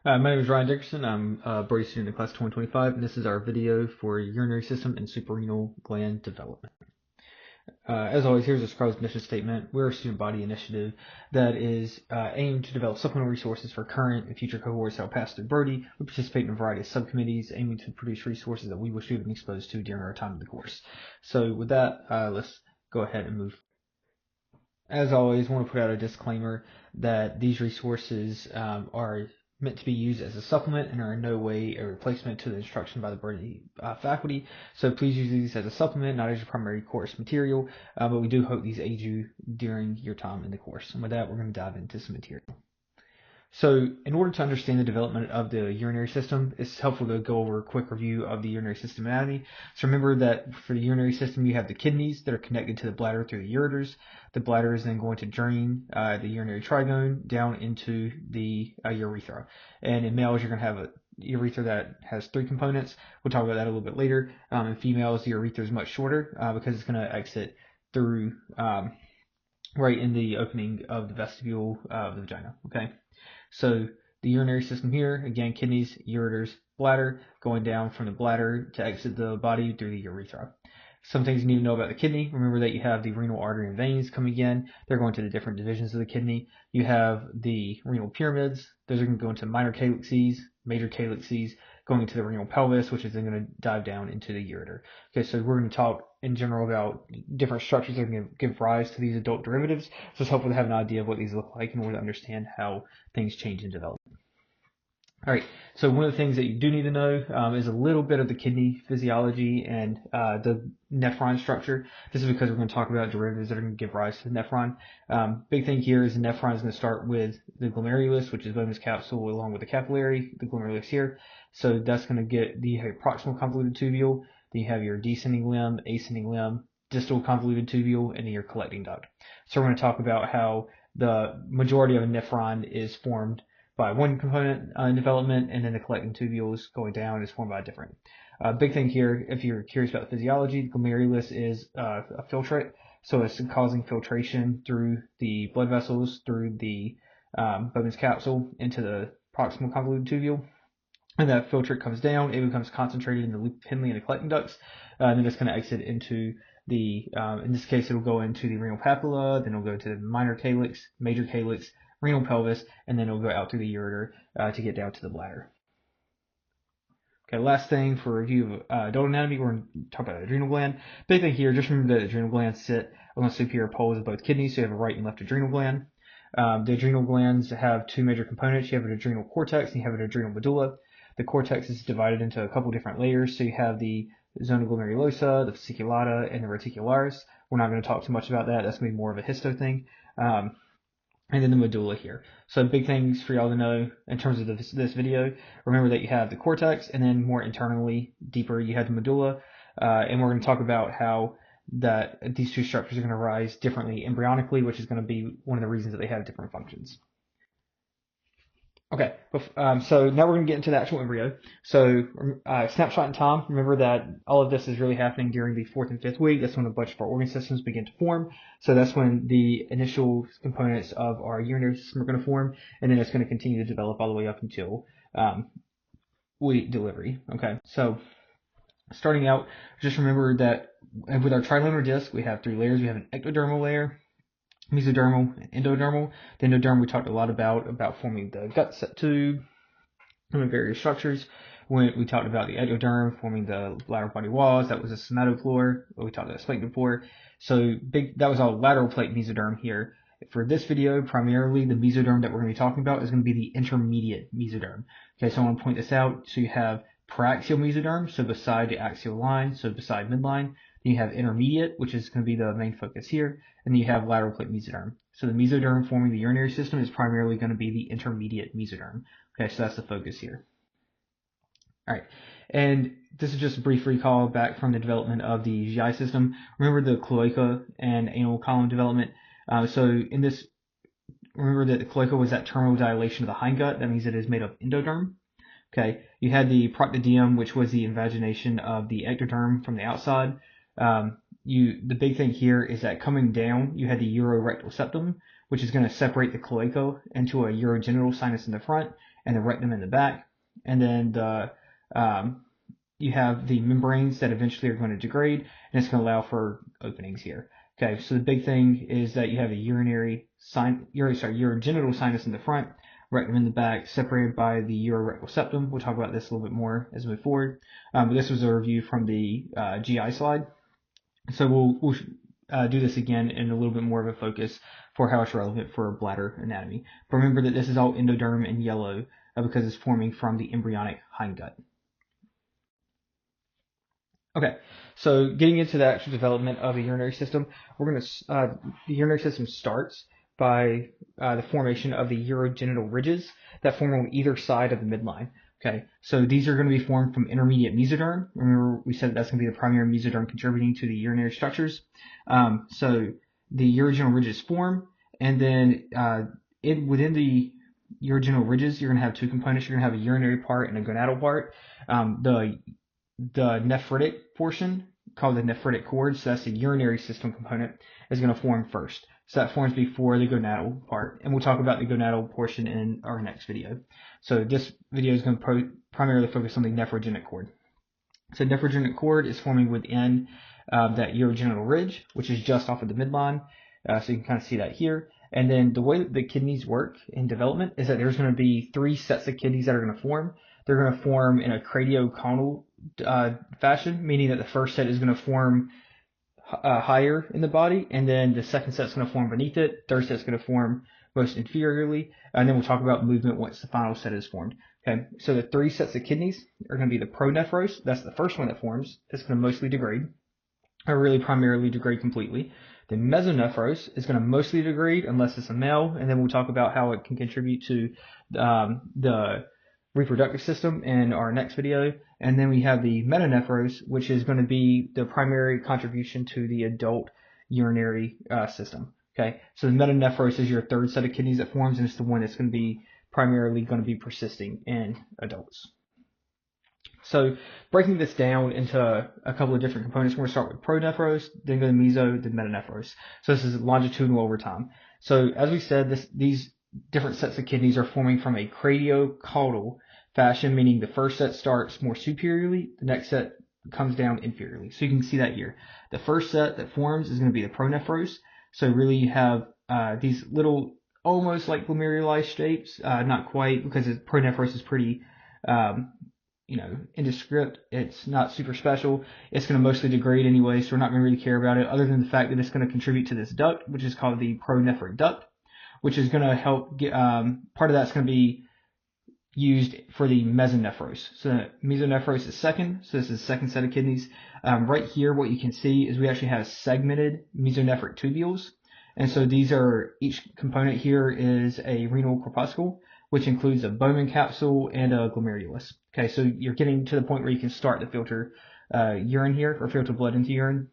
My name is Ryan Dickerson. I'm a Brody student in class 2025, and this is our video for urinary system and suprarenal gland development. As always, here's a Scribe's mission statement. We're a student body initiative that is aimed to develop supplemental resources for current and future cohorts that will pass through Brody. We participate in a variety of subcommittees aiming to produce resources that we wish we had been exposed to during our time in the course. So with that, let's go ahead and move. As always, I want to put out a disclaimer that these resources are meant to be used as a supplement and are in no way a replacement to the instruction by the Brody faculty. So please use these as a supplement, not as your primary course material, but we do hope these aid you during your time in the course. And with that, we're going to dive into some material. So in order to understand the development of the urinary system, it's helpful to go over a quick review of the urinary system anatomy. So remember that for the urinary system, you have the kidneys that are connected to the bladder through the ureters. The bladder is then going to drain the urinary trigone down into the urethra. And in males, you're going to have a urethra that has 3 components. We'll talk about that a little bit later. In females, the urethra is much shorter because it's going to exit through right in the opening of the vestibule of the vagina. Okay. So the urinary system here, again, kidneys, ureters, bladder, going down from the bladder to exit the body through the urethra. Some things you need to know about the kidney. Remember that you have the renal artery and veins coming in. They're going to the different divisions of the kidney. You have the renal pyramids. Those are going to go into minor calyxes, major calyxes, going into the renal pelvis, which is then going to dive down into the ureter. Okay, so we're going to talk in general about different structures that are going to give rise to these adult derivatives. So it's helpful to have an idea of what these look like in order to understand how things change in development. All right, so one of the things that you do need to know is a little bit of the kidney physiology and the nephron structure. This is because we're going to talk about derivatives that are going to give rise to the nephron. Big thing here is the nephron is going to start with the glomerulus, which is Bowman's capsule, along with the capillary, the glomerulus here. So that's going to get the proximal convoluted tubule. Then you have your descending limb, ascending limb, distal convoluted tubule, and then your collecting duct. So we're going to talk about how the majority of a nephron is formed by one component in development, and then the collecting tubules going down is formed by a different. Big thing here, if you're curious about the physiology, the glomerulus is a filtrate, so it's causing filtration through the blood vessels, through the Bowman's capsule into the proximal convoluted tubule. And that filtrate comes down, it becomes concentrated in the loop of Henle and the collecting ducts, and then it's going to exit into the, in this case, it'll go into the renal papilla, then it'll go to the minor calyx, major calyx, renal pelvis, and then it'll go out through the ureter to get down to the bladder. Okay, last thing for review of adult anatomy, we're going to talk about the adrenal gland. Big thing here, just remember that adrenal glands sit on the superior poles of both kidneys, so you have a right and left adrenal gland. The adrenal glands have 2 major components. You have an adrenal cortex and you have an adrenal medulla. The cortex is divided into a couple different layers, so you have the zona glomerulosa, the fasciculata, and the reticularis. We're not going to talk too much about that. That's going to be more of a histo thing. And then the medulla here. So big things for y'all to know in terms of this video. Remember that you have the cortex, and then more internally, deeper, you have the medulla. And we're going to talk about how that these 2 structures are going to rise differently embryonically, which is going to be one of the reasons that they have different functions. Okay, so now we're going to get into the actual embryo. So snapshot in time, remember that all of this is really happening during the 4th and 5th week. That's when a bunch of our organ systems begin to form. So that's when the initial components of our urinary system are going to form, and then it's going to continue to develop all the way up until week delivery. Okay, so starting out, just remember that with our trilemma disc, we have 3 layers. We have an ectodermal layer, mesodermal, and endodermal. The endoderm we talked a lot about forming the gut set tube and various structures. When we talked about the ectoderm forming the lateral body walls, that was a somatophore. We talked about splanchnophore. So that was all lateral plate mesoderm here. For this video, primarily the mesoderm that we're going to be talking about is going to be the intermediate mesoderm. Okay, so I want to point this out. So you have paraxial mesoderm, so beside the axial line, so beside midline. Then you have intermediate, which is going to be the main focus here, and then you have lateral plate mesoderm. So the mesoderm forming the urinary system is primarily going to be the intermediate mesoderm. Okay, so that's the focus here. All right, and this is just a brief recall back from the development of the GI system. Remember the cloaca and anal column development. So in this, remember that the cloaca was that terminal dilation of the hindgut. That means it is made of endoderm. Okay, you had the proctodeum, which was the invagination of the ectoderm from the outside. The big thing here is that coming down, you had the urorectal septum, which is going to separate the cloaca into a urogenital sinus in the front and the rectum in the back. And then you have the membranes that eventually are going to degrade, and it's going to allow for openings here. Okay, so the big thing is that you have a urogenital sinus in the front, rectum in the back, separated by the urorectal septum. We'll talk about this a little bit more as we move forward. But this was a review from the GI slide. So we'll do this again in a little bit more of a focus for how it's relevant for bladder anatomy. But remember that this is all endoderm in yellow because it's forming from the embryonic hindgut. Okay, so getting into the actual development of a urinary system, the urinary system starts by the formation of the urogenital ridges that form on either side of the midline. Okay, so these are going to be formed from intermediate mesoderm. Remember, we said that that's going to be the primary mesoderm contributing to the urinary structures. So the urogenital ridges form, and then within the urogenital ridges, you're going to have two components. You're going to have a urinary part and a gonadal part. The nephritic portion, called the nephritic cord, so that's the urinary system component, is going to form first. So that forms before the gonadal part, and we'll talk about the gonadal portion in our next video. So this video is going to primarily focus on the nephrogenic cord. So nephrogenic cord is forming within that urogenital ridge, which is just off of the midline. So you can kind of see that here. And then the way that the kidneys work in development is that there's going to be 3 sets of kidneys that are going to form. They're going to form in a cradioconal fashion, meaning that the first set is going to form higher in the body, and then the second set is going to form beneath it, third set is going to form most inferiorly, and then we'll talk about movement once the final set is formed. Okay, so the 3 sets of kidneys are going to be the pronephros. That's the first one that forms. It's going to mostly degrade, or really primarily degrade completely. The mesonephros is going to mostly degrade unless it's a male, and then we'll talk about how it can contribute to the reproductive system in our next video. And then we have the metanephros, which is going to be the primary contribution to the adult urinary system. Okay, so the metanephros is your 3rd set of kidneys that forms, and it's the one that's going to be primarily going to be persisting in adults. So breaking this down into a couple of different components, we're going to start with pronephros, then go to meso, then metanephros. So this is longitudinal over time. So as we said, these different sets of kidneys are forming from a cradiocaudal fashion, meaning the first set starts more superiorly, the next set comes down inferiorly. So you can see that here. The first set that forms is going to be the pronephros. So really you have these little almost like glomeruli shapes, not quite, because pronephros is pretty indescript. It's not super special. It's going to mostly degrade anyway, so we're not going to really care about it, other than the fact that it's going to contribute to this duct, which is called the pronephric duct, which is going to help get, part of that's going to be used for the mesonephros. So mesonephros is second, so this is the second set of kidneys. Right here, what you can see is we actually have segmented mesonephric tubules. And so these are, each component here is a renal corpuscle, which includes a Bowman capsule and a glomerulus. Okay, so you're getting to the point where you can start to filter urine here, or filter blood into urine.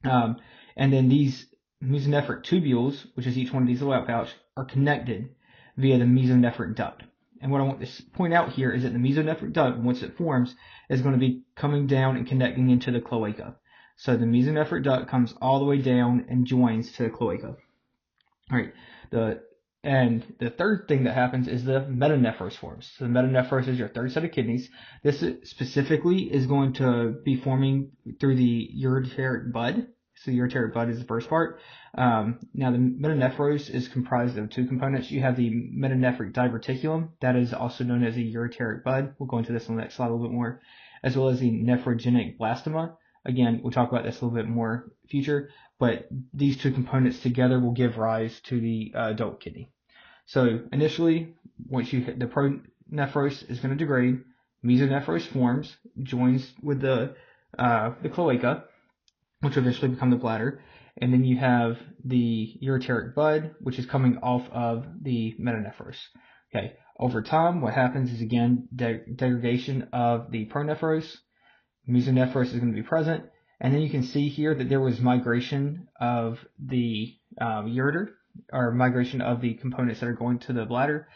And then these mesonephric tubules, which is each one of these little outpouch, are connected via the mesonephric duct. And what I want to point out here is that the mesonephric duct, once it forms, is going to be coming down and connecting into the cloaca. So the mesonephric duct comes all the way down and joins to the cloaca. All right. And the third thing that happens is the metanephros forms. So the metanephros is your 3rd set of kidneys. This specifically is going to be forming through the ureteric bud. So the ureteric bud is the first part. Now the metanephros is comprised of 2 components. You have the metanephric diverticulum, that is also known as the ureteric bud. We'll go into this on the next slide a little bit more, as well as the nephrogenic blastema. Again, we'll talk about this a little bit more future, but these 2 components together will give rise to the adult kidney. So initially, once you hit the pronephros is going to degrade, mesonephros forms, joins with the cloaca, which will eventually become the bladder, and then you have the ureteric bud, which is coming off of the metanephros. Okay, over time, what happens is again degradation of the pronephros. Mesonephros is going to be present, and then you can see here that there was migration of the ureter, or migration of the components that are going to the bladder.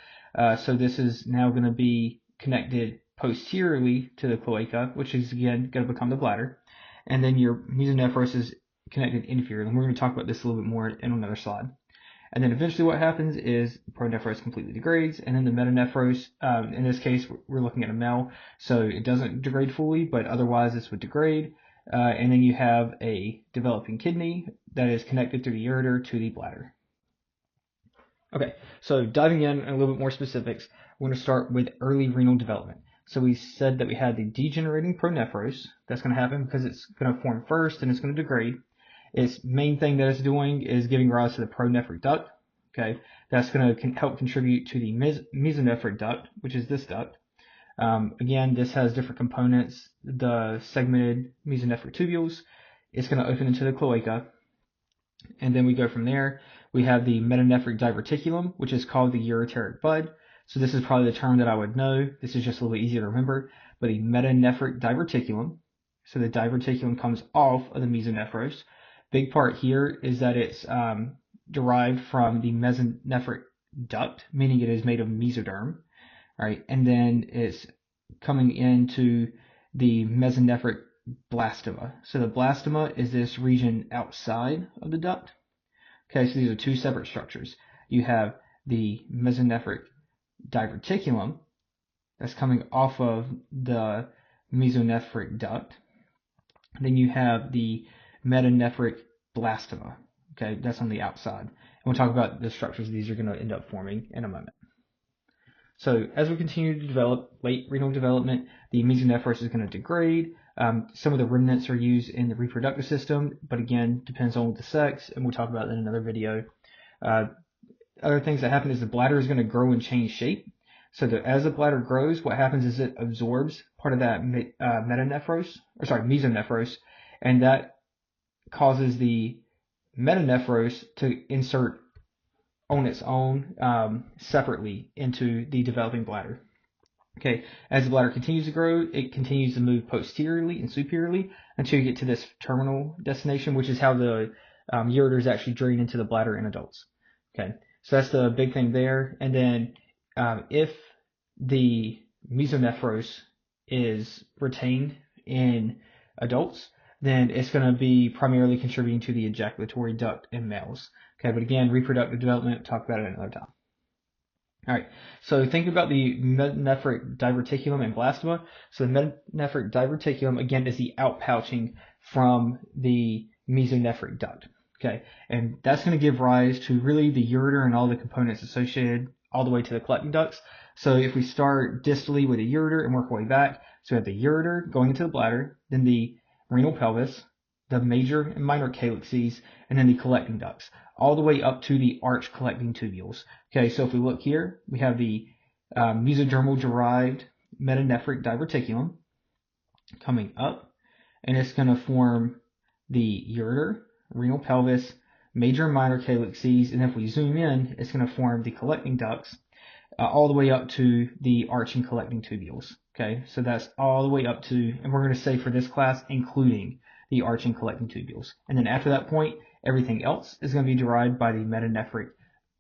So this is now going to be connected posteriorly to the cloaca, which is again going to become the bladder. And then your mesonephros is connected inferiorly. And we're going to talk about this a little bit more in another slide. And then eventually what happens is pronephros completely degrades, and then the metanephros, in this case, we're looking at a male, so it doesn't degrade fully, but otherwise this would degrade. And then you have a developing kidney that is connected through the ureter to the bladder. Okay, so diving in a little bit more specifics, we're going to start with early renal development. So we said that we had the degenerating pronephros. That's going to happen because it's going to form first and it's going to degrade. Its main thing that it's doing is giving rise to the pronephric duct. Okay, that's going to help contribute to the mesonephric duct, which is this duct. Again, this has different components. The segmented mesonephric tubules, it's going to open into the cloaca. And then we go from there. We have the metanephric diverticulum, which is called the ureteric bud. So this is probably the term that I would know. This is just a little easier to remember. But the metanephric diverticulum, so the diverticulum comes off of the mesonephros. Big part here is that it's derived from the mesonephric duct, meaning it is made of mesoderm. All right, and then it's coming into the mesonephric blastema. So the blastema is this region outside of the duct. Okay, so these are two separate structures. You have the mesonephric diverticulum that's coming off of the mesonephric duct. Then you have the metanephric blastema. Okay, that's on the outside. And we'll talk about the structures these are going to end up forming in a moment. So as we continue to develop late renal development, the mesonephros is going to degrade. Some of the remnants are used in the reproductive system, but again, depends on the sex, and we'll talk about that in another video. Other things that happen is the bladder is going to grow and change shape. So that as the bladder grows, what happens is it absorbs part of that mesonephros, and that causes the metanephros to insert on its own separately into the developing bladder. Okay, as the bladder continues to grow, it continues to move posteriorly and superiorly until you get to this terminal destination, which is how the ureters actually drain into the bladder in adults. Okay, so that's the big thing there. And then if the mesonephros is retained in adults, then it's going to be primarily contributing to the ejaculatory duct in males. Okay, but again, reproductive development, talk about it another time. All right, so think about the metanephric diverticulum and blastema. So the metanephric diverticulum, again, is the outpouching from the mesonephric duct. Okay, and that's going to give rise to really the ureter and all the components associated all the way to the collecting ducts. So if we start distally with the ureter and work our way back, so we have the ureter going into the bladder, then the renal pelvis, the major and minor calyxes, and then the collecting ducts, all the way up to the arch collecting tubules. Okay, so if we look here, we have the mesodermal derived metanephric diverticulum coming up, and it's going to form the ureter, renal pelvis, major and minor calyxes, and if we zoom in, it's going to form the collecting ducts all the way up to the arch and collecting tubules. Okay, so that's all the way up to, and we're going to say for this class, including the arch and collecting tubules. And then after that point, everything else is going to be derived by the metanephric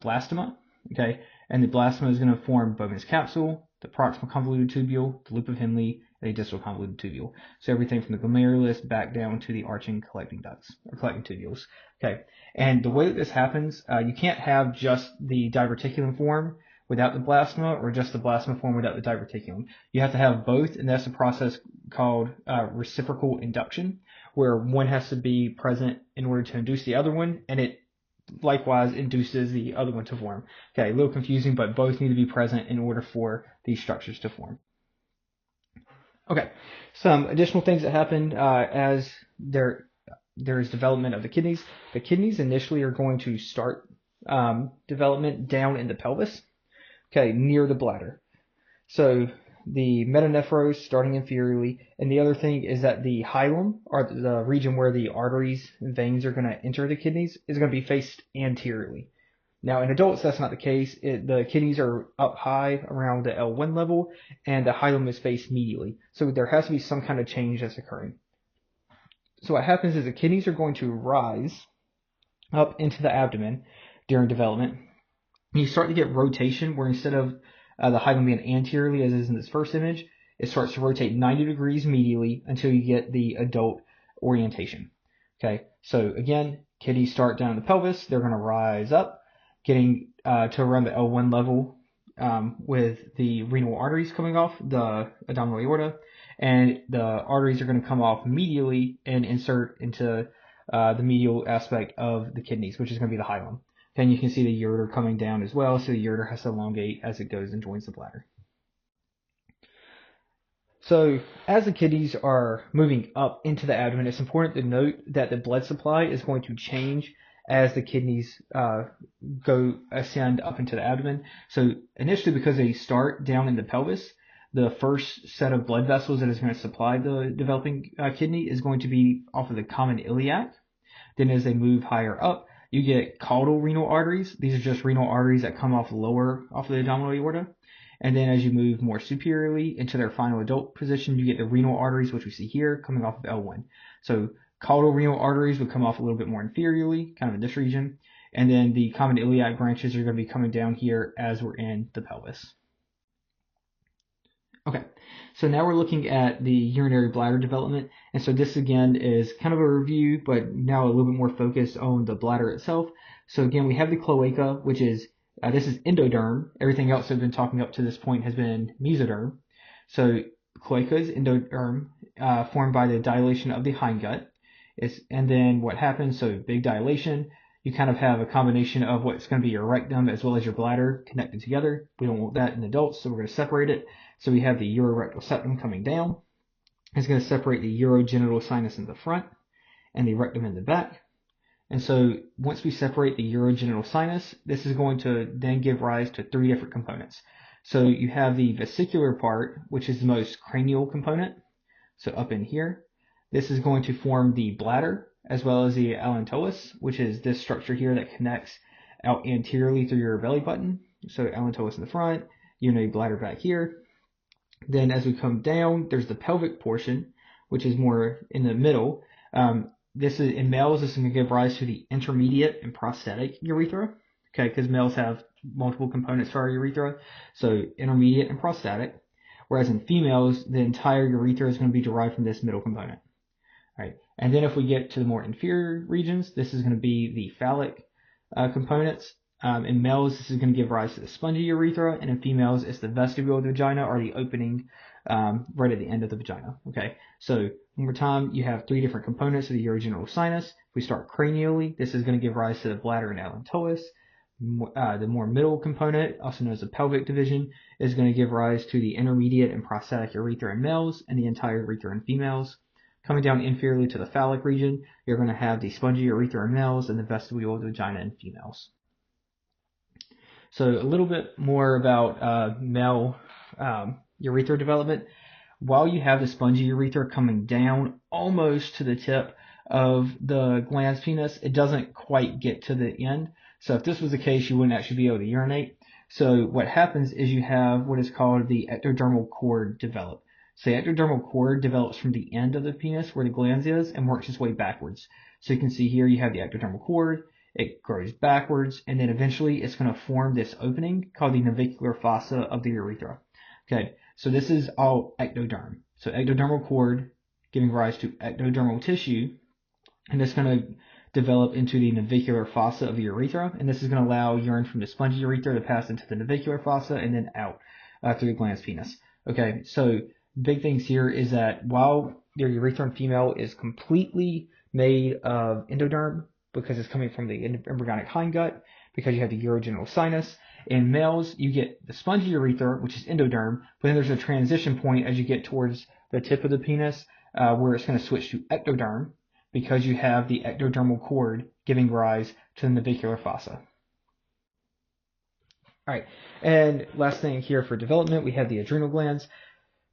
blastema. Okay, and the blastema is going to form Bowman's capsule, the proximal convoluted tubule, the loop of Henle, and the distal convoluted tubule. So everything from the glomerulus back down to the arch and collecting ducts, or collecting tubules. Okay, and the way that this happens, you can't have just the diverticulum form without the blastema, or just the blastema form without the diverticulum. You have to have both, and that's a process called reciprocal induction, where one has to be present in order to induce the other one, and it likewise induces the other one to form. Okay, a little confusing, but both need to be present in order for these structures to form. Okay, some additional things that happen as there is development of the kidneys. The kidneys initially are going to start development down in the pelvis, okay, near the bladder. So the metanephros starting inferiorly, and the other thing is that the hilum, or the region where the arteries and veins are going to enter the kidneys, is going to be faced anteriorly. Now in adults that's not the case. The kidneys are up high around the L1 level, and the hilum is faced medially. So there has to be some kind of change that's occurring. So what happens is the kidneys are going to rise up into the abdomen during development. You start to get rotation where instead of the hilum being anteriorly, as is in this first image, it starts to rotate 90 degrees medially until you get the adult orientation. Okay, so again, kidneys start down in the pelvis, they're going to rise up, getting to around the L1 level with the renal arteries coming off the abdominal aorta, and the arteries are going to come off medially and insert into the medial aspect of the kidneys, which is going to be the hilum. Then you can see the ureter coming down as well, so the ureter has to elongate as it goes and joins the bladder. So as the kidneys are moving up into the abdomen, it's important to note that the blood supply is going to change as the kidneys ascend up into the abdomen. So initially, because they start down in the pelvis, the first set of blood vessels that is going to supply the developing kidney is going to be off of the common iliac. Then as they move higher up, you get caudal renal arteries. These are just renal arteries that come off of the abdominal aorta. And then as you move more superiorly into their final adult position, you get the renal arteries, which we see here, coming off of L1. So caudal renal arteries would come off a little bit more inferiorly, kind of in this region. And then the common iliac branches are going to be coming down here as we're in the pelvis. Okay, so now we're looking at the urinary bladder development. And so this again is kind of a review, but now a little bit more focused on the bladder itself. So again, we have the cloaca, which is this is endoderm. Everything else I've been talking up to this point has been mesoderm. So cloaca is endoderm, formed by the dilation of the hindgut. And then what happens, so big dilation, you kind of have a combination of what's going to be your rectum as well as your bladder connected together. We don't want that in adults, so we're going to separate it. So we have the urorectal septum coming down. It's going to separate the urogenital sinus in the front and the rectum in the back. And so once we separate the urogenital sinus, this is going to then give rise to three different components. So you have the vesicular part, which is the most cranial component. So up in here, this is going to form the bladder as well as the allantois, which is this structure here that connects out anteriorly through your belly button. So allantois in the front, urinary bladder back here. Then as we come down, there's the pelvic portion, which is more in the middle. This is in males, this is going to give rise to the intermediate and prostatic urethra. Okay, because males have multiple components to our urethra. So intermediate and prostatic. Whereas in females, the entire urethra is going to be derived from this middle component. All right. And then if we get to the more inferior regions, this is going to be the phallic components. In males, this is going to give rise to the spongy urethra, and in females, it's the vestibule of the vagina or the opening right at the end of the vagina. Okay, so one more time, you have three different components of the urogenital sinus. If we start cranially, this is going to give rise to the bladder and allantois. The more middle component, also known as the pelvic division, is going to give rise to the intermediate and prostatic urethra in males and the entire urethra in females. Coming down inferiorly to the phallic region, you're going to have the spongy urethra in males and the vestibule of the vagina in females. So a little bit more about male urethra development. While you have the spongy urethra coming down almost to the tip of the glans penis, it doesn't quite get to the end. So if this was the case, you wouldn't actually be able to urinate. So what happens is you have what is called the ectodermal cord develop. So the ectodermal cord develops from the end of the penis where the glans is and works its way backwards. So you can see here you have the ectodermal cord. It grows backwards, and then eventually it's going to form this opening called the navicular fossa of the urethra. Okay, so this is all ectoderm. So ectodermal cord giving rise to ectodermal tissue, and it's going to develop into the navicular fossa of the urethra, and this is going to allow urine from the spongy urethra to pass into the navicular fossa and then out through the glans penis. Okay, so big things here is that while your urethra in female is completely made of endoderm, because it's coming from the embryonic hindgut, because you have the urogenital sinus. In males, you get the spongy urethra, which is endoderm, but then there's a transition point as you get towards the tip of the penis, where it's going to switch to ectoderm, because you have the ectodermal cord giving rise to the navicular fossa. All right, and last thing here for development, we have the adrenal glands.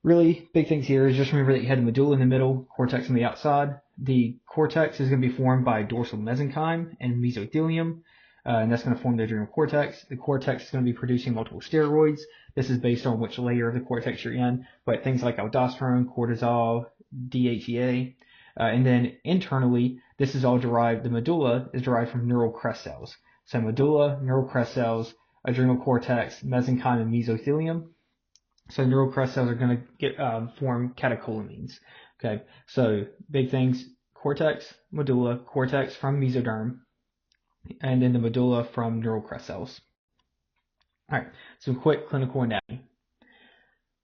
Really big things here is just remember that you had the medulla in the middle, cortex on the outside. The cortex is going to be formed by dorsal mesenchyme and mesothelium, and that's going to form the adrenal cortex. The cortex is going to be producing multiple steroids. This is based on which layer of the cortex you're in, but things like aldosterone, cortisol, DHEA, and then internally, this is all derived, the medulla is derived from neural crest cells. So medulla, neural crest cells, adrenal cortex, mesenchyme, and mesothelium. So neural crest cells are going to form catecholamines. Okay, so big things: cortex, medulla, cortex from mesoderm, and then the medulla from neural crest cells. All right, some quick clinical anatomy.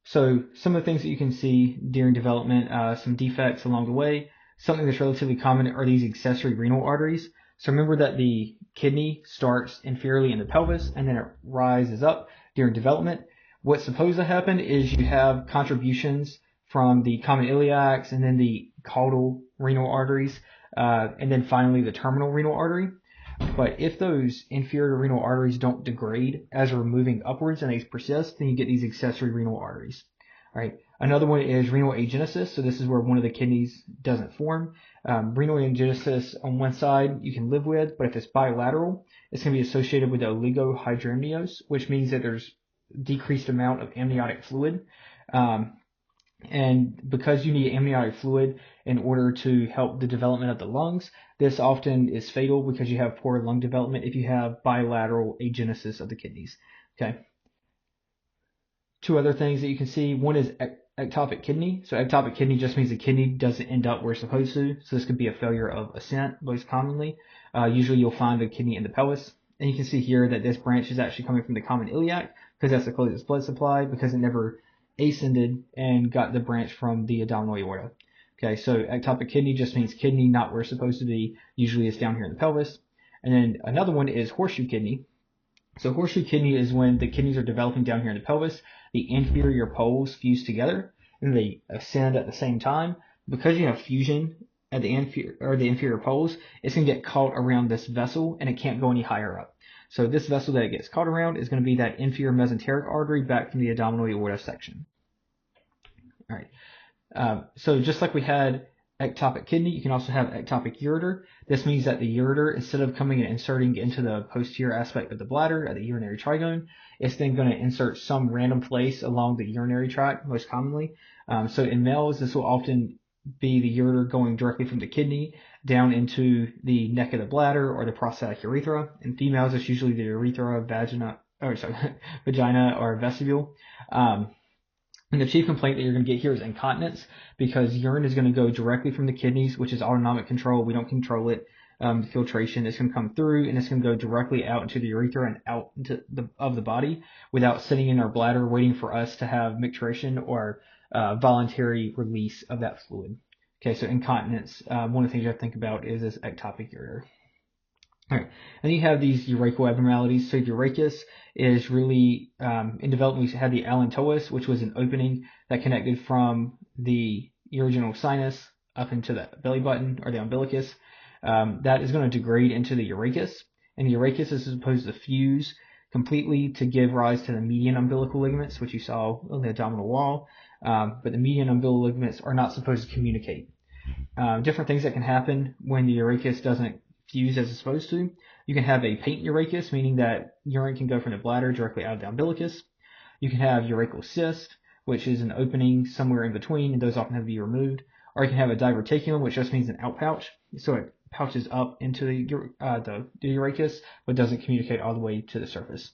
So some of the things that you can see during development, some defects along the way. Something that's relatively common are these accessory renal arteries. So remember that the kidney starts inferiorly in the pelvis and then it rises up during development. What's supposed to happen is you have contributions from the common iliacs and then the caudal renal arteries, and then finally the terminal renal artery. But if those inferior renal arteries don't degrade as we're moving upwards and they persist, then you get these accessory renal arteries. All right. Another one is renal agenesis. So this is where one of the kidneys doesn't form. Renal agenesis on one side you can live with, but if it's bilateral, it's going to be associated with oligohydramnios, which means that there's decreased amount of amniotic fluid. And because you need amniotic fluid in order to help the development of the lungs, this often is fatal because you have poor lung development if you have bilateral agenesis of the kidneys. Okay. Two other things that you can see. One is ectopic kidney. So ectopic kidney just means the kidney doesn't end up where it's supposed to. So this could be a failure of ascent most commonly. Usually you'll find the kidney in the pelvis. And you can see here that this branch is actually coming from the common iliac because that's the closest blood supply because it never ascended and got the branch from the abdominal aorta. Okay, so ectopic kidney just means kidney not where it's supposed to be. Usually it's down here in the pelvis. And then another one is horseshoe kidney. So horseshoe kidney is when the kidneys are developing down here in the pelvis. The inferior poles fuse together and they ascend at the same time. Because you have fusion at the inferior poles, it's going to get caught around this vessel and it can't go any higher up. So this vessel that it gets caught around is going to be that inferior mesenteric artery back from the abdominal aorta section. All right. So just like we had ectopic kidney, you can also have ectopic ureter. This means that the ureter, instead of coming and inserting into the posterior aspect of the bladder at the urinary trigone, it's then going to insert some random place along the urinary tract, most commonly. So in males, this will often be the ureter going directly from the kidney down into the neck of the bladder or the prostatic urethra. In females, it's usually the urethra, vagina, or vestibule. And the chief complaint that you're going to get here is incontinence because urine is going to go directly from the kidneys, which is autonomic control. We don't control it. The filtration is going to come through and it's going to go directly out into the urethra and out into the body without sitting in our bladder waiting for us to have micturition or voluntary release of that fluid. Okay, so incontinence, one of the things you have to think about is this ectopic ureter. All right, and you have these urachal abnormalities. So urachus is really, in development, we had the allantois, which was an opening that connected from the urogenital sinus up into the belly button or the umbilicus. That is going to degrade into the urachus, and the urachus is supposed to fuse completely to give rise to the median umbilical ligaments, which you saw on the abdominal wall. But the median umbilical ligaments are not supposed to communicate. Different things that can happen when the urachus doesn't fuse as it's supposed to. You can have a patent urachus, meaning that urine can go from the bladder directly out of the umbilicus. You can have urachal cyst, which is an opening somewhere in between, and those often have to be removed. Or you can have a diverticulum, which just means an outpouch. So it pouches up into the urachus, but doesn't communicate all the way to the surface.